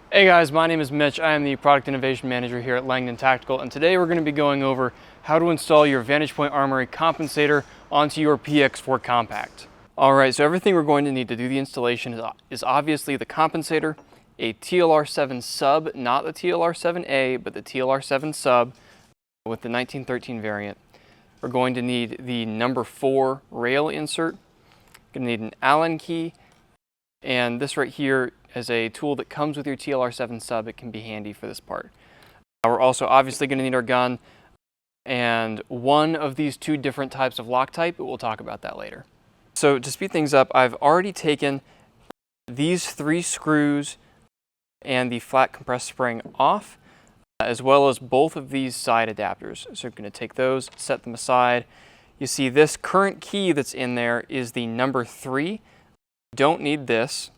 Hey guys, my name is Mitch. I am the Product Innovation Manager here at Langdon Tactical, and today we're going to be going over how to install your Vantagepoint Armory Compensator onto your PX4 Compact. Alright, so everything we're going to need to do the installation is obviously the compensator, a TLR7 sub, not the TLR7A, but the TLR7 sub with the 1913 variant. We're going to need the number 4 rail insert, going to need an Allen key, and this right here is a tool that comes with your TLR7 sub. It can be handy for this part. We're also obviously going to need our gun and one of these two different types of Loctite, but we'll talk about that later. So to speed things up, I've already taken these 3 screws and the flat compressed spring off, as well as both of these side adapters. So I'm going to take those, set them aside. You see this current key that's in there is the number 3. Don't need this.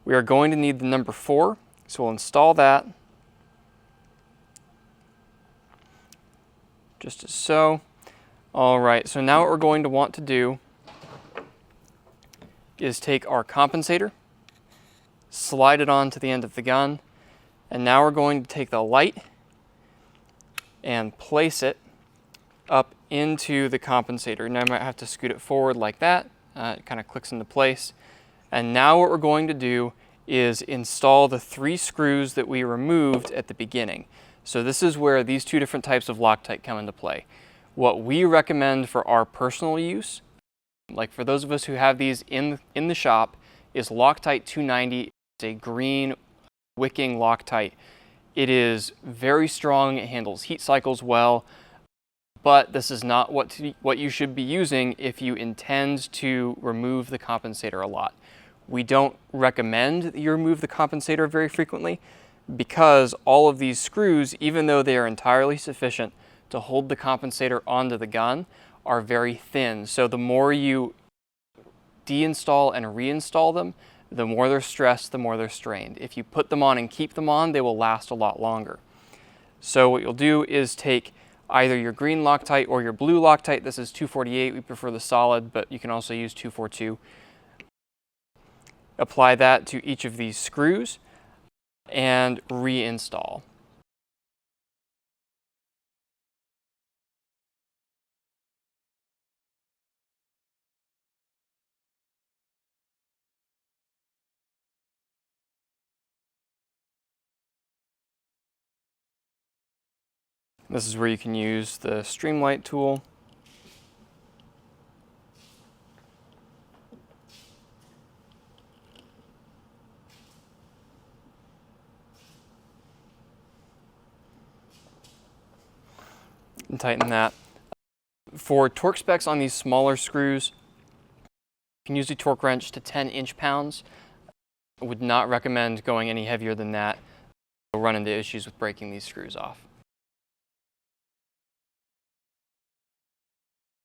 We are going to need the number 4, so we'll install that, just as so. All right, so now what we're going to want to do is take our compensator, slide it onto the end of the gun, and now we're going to take the light and place it up into the compensator. Now I might have to scoot it forward like that. It kind of clicks into place. And now what we're going to do is install the 3 screws that we removed at the beginning. So this is where these 2 different types of Loctite come into play. What we recommend for our personal use, like for those of us who have these in the shop, is Loctite 290. It's a green wicking Loctite. It is very strong, it handles heat cycles well, but this is not what you should be using if you intend to remove the compensator a lot. We don't recommend that you remove the compensator very frequently because all of these screws, even though they are entirely sufficient to hold the compensator onto the gun, are very thin. So the more you deinstall and reinstall them, the more they're stressed, the more they're strained. If you put them on and keep them on, they will last a lot longer. So what you'll do is take either your green Loctite or your blue Loctite. This is 248. We prefer the solid, but you can also use 242. Apply that to each of these screws and reinstall. This is where you can use the Streamlight tool. And tighten that. For torque specs on these smaller screws, you can use a torque wrench to 10 inch-pounds. I would not recommend going any heavier than that. You'll run into issues with breaking these screws off.